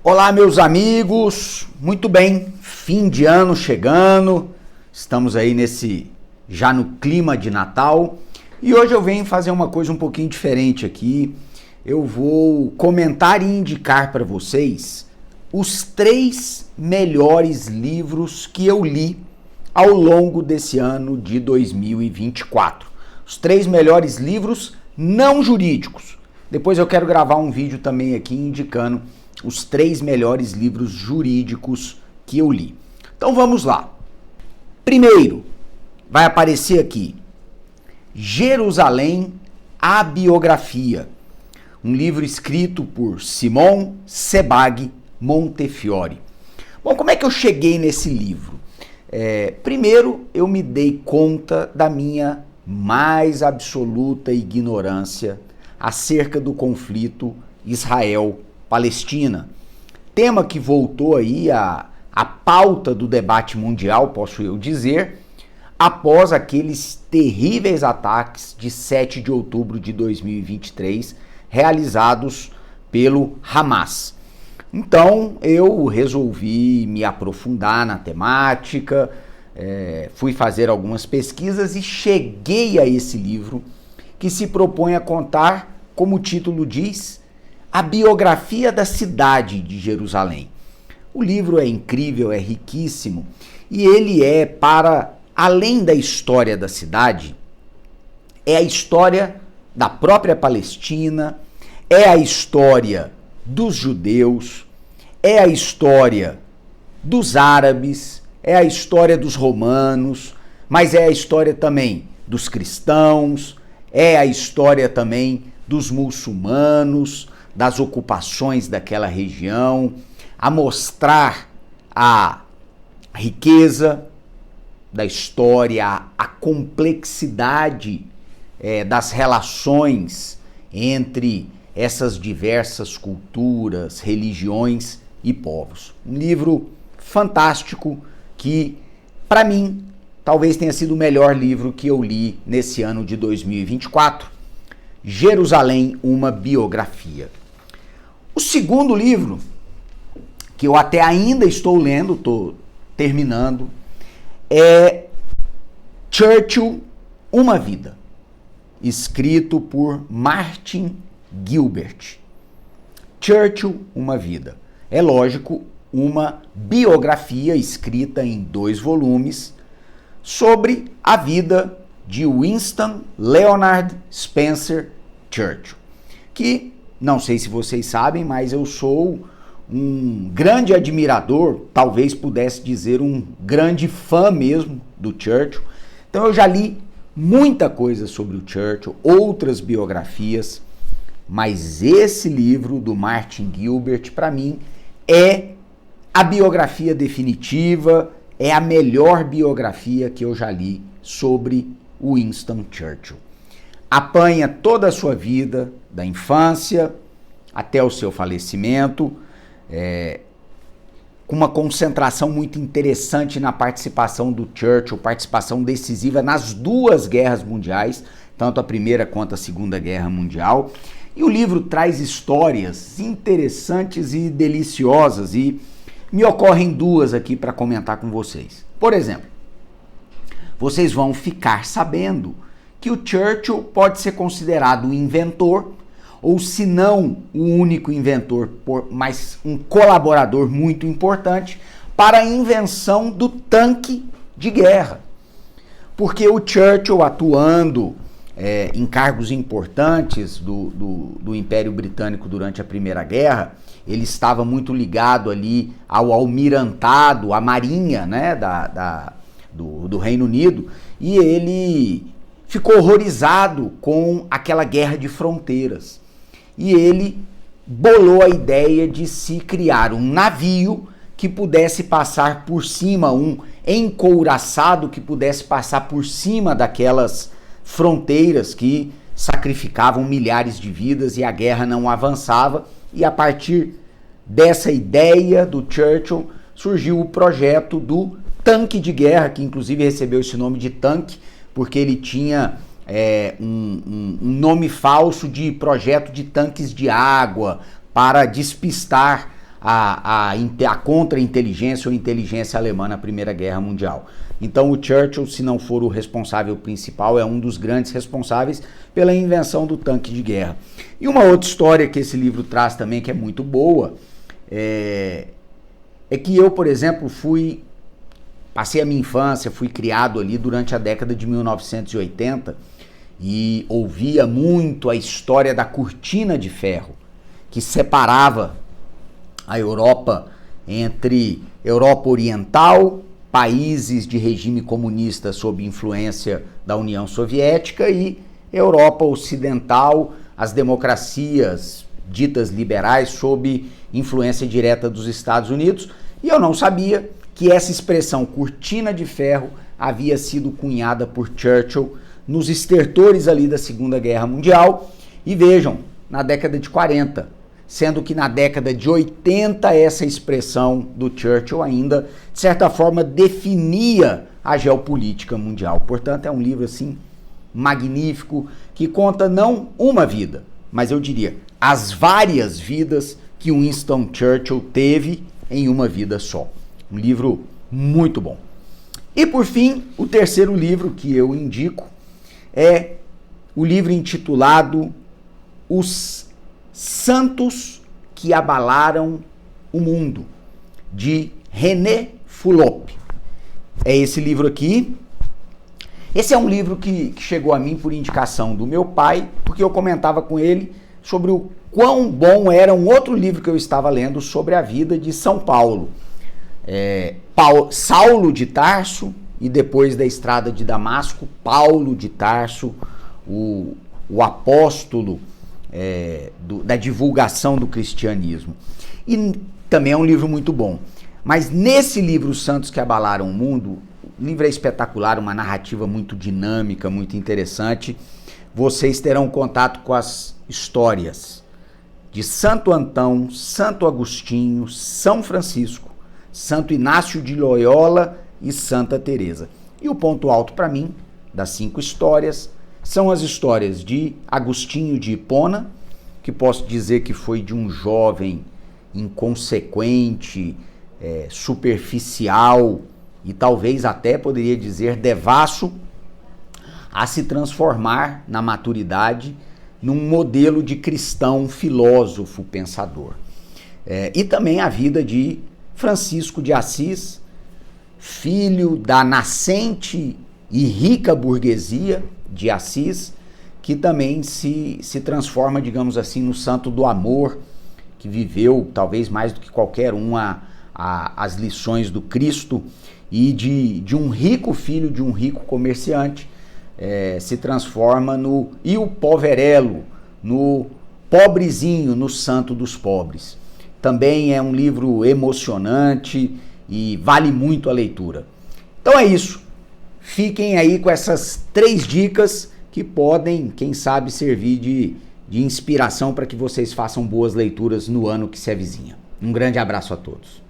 Olá, meus amigos, muito bem, fim de ano chegando, estamos aí já no clima de Natal e hoje eu venho fazer uma coisa um pouquinho diferente aqui. Eu vou comentar e indicar para vocês os 3 melhores livros que eu li ao longo desse ano de 2024. Os 3 melhores livros não jurídicos. Depois eu quero gravar um vídeo também aqui indicando os 3 melhores livros jurídicos que eu li. Então vamos lá. Primeiro, vai aparecer aqui, Jerusalém, a biografia. Um livro escrito por Simon Sebag Montefiore. Bom, como é que eu cheguei nesse livro? Primeiro, eu me dei conta da minha mais absoluta ignorância acerca do conflito Israel-Palestina. Tema que voltou aí à pauta do debate mundial, posso eu dizer, após aqueles terríveis ataques de 7 de outubro de 2023 realizados pelo Hamas. Então eu resolvi me aprofundar na temática, fui fazer algumas pesquisas e cheguei a esse livro que se propõe a contar, como o título diz, a biografia da cidade de Jerusalém. O livro é incrível, é riquíssimo e ele é, para além da história da cidade, é a história da própria Palestina, é a história dos judeus, é a história dos árabes, é a história dos romanos, mas é a história também dos cristãos, é a história também dos muçulmanos, das ocupações daquela região, a mostrar a riqueza da história, a complexidade das relações entre essas diversas culturas, religiões e povos. Um livro fantástico que, para mim, talvez tenha sido o melhor livro que eu li nesse ano de 2024, Jerusalém, uma biografia. O segundo livro, que eu até ainda estou lendo, estou terminando, é Churchill, Uma Vida, escrito por Martin Gilbert. Churchill, Uma Vida. É lógico, uma biografia escrita em 2 volumes sobre a vida de Winston Leonard Spencer Churchill, que, não sei se vocês sabem, mas eu sou um grande admirador, talvez pudesse dizer um grande fã mesmo do Churchill. Então eu já li muita coisa sobre o Churchill, outras biografias, mas esse livro do Martin Gilbert, para mim, é a biografia definitiva, é a melhor biografia que eu já li sobre Winston Churchill. Apanha toda a sua vida, da infância até o seu falecimento, com uma concentração muito interessante na participação do Churchill, participação decisiva nas 2 guerras mundiais, tanto a Primeira quanto a Segunda Guerra Mundial. E o livro traz histórias interessantes e deliciosas, e me ocorrem 2 aqui para comentar com vocês. Por exemplo, vocês vão ficar sabendo que o Churchill pode ser considerado um inventor, ou se não o único inventor, mas um colaborador muito importante para a invenção do tanque de guerra. Porque o Churchill, atuando em cargos importantes do Império Britânico durante a Primeira Guerra, ele estava muito ligado ali ao almirantado, à marinha, né, do Reino Unido, e ele ficou horrorizado com aquela guerra de fronteiras. E ele bolou a ideia de se criar um navio que pudesse passar por cima, um encouraçado que pudesse passar por cima daquelas fronteiras que sacrificavam milhares de vidas e a guerra não avançava. E a partir dessa ideia do Churchill surgiu o projeto do tanque de guerra, que inclusive recebeu esse nome de tanque, porque ele tinha um nome falso de projeto de tanques de água para despistar a contra-inteligência ou inteligência alemã na Primeira Guerra Mundial. Então o Churchill, se não for o responsável principal, é um dos grandes responsáveis pela invenção do tanque de guerra. E uma outra história que esse livro traz também, que é muito boa, é que eu, por exemplo, passei a minha infância, fui criado ali durante a década de 1980 e ouvia muito a história da cortina de ferro, que separava a Europa entre Europa Oriental, países de regime comunista sob influência da União Soviética, e Europa Ocidental, as democracias ditas liberais sob influência direta dos Estados Unidos. E eu não sabia que essa expressão cortina de ferro havia sido cunhada por Churchill nos estertores ali da Segunda Guerra Mundial. E vejam, na década de 40, sendo que na década de 80 essa expressão do Churchill ainda, de certa forma, definia a geopolítica mundial. Portanto, é um livro assim magnífico, que conta não uma vida, mas eu diria as várias vidas que Winston Churchill teve em uma vida só. Um livro muito bom. E por fim, o terceiro livro que eu indico é o livro intitulado Os Santos que Abalaram o Mundo, de René Fulop. É esse livro aqui. Esse é um livro que chegou a mim por indicação do meu pai, porque eu comentava com ele sobre o quão bom era um outro livro que eu estava lendo sobre a vida de São Paulo. Saulo de Tarso, e depois da estrada de Damasco, Paulo de Tarso, o apóstolo da divulgação do cristianismo. E também é um livro muito bom. Mas nesse livro, Os Santos que Abalaram o Mundo, o livro é espetacular, uma narrativa muito dinâmica, muito interessante. Vocês terão contato com as histórias de Santo Antão, Santo Agostinho, São Francisco, Santo Inácio de Loyola e Santa Teresa. E o ponto alto para mim, das 5 histórias, são as histórias de Agostinho de Hipona, que posso dizer que foi de um jovem inconsequente, superficial e talvez até poderia dizer devasso, a se transformar na maturidade num modelo de cristão, filósofo, pensador. E também a vida de Francisco de Assis, filho da nascente e rica burguesia de Assis, que também se transforma, digamos assim, no santo do amor, que viveu, talvez mais do que qualquer um, as lições do Cristo, e de um rico filho de um rico comerciante, se transforma no Il Poverello, no pobrezinho, no santo dos pobres. Também é um livro emocionante e vale muito a leitura. Então é isso. Fiquem aí com essas 3 dicas que podem, quem sabe, servir de inspiração para que vocês façam boas leituras no ano que se avizinha. Um grande abraço a todos.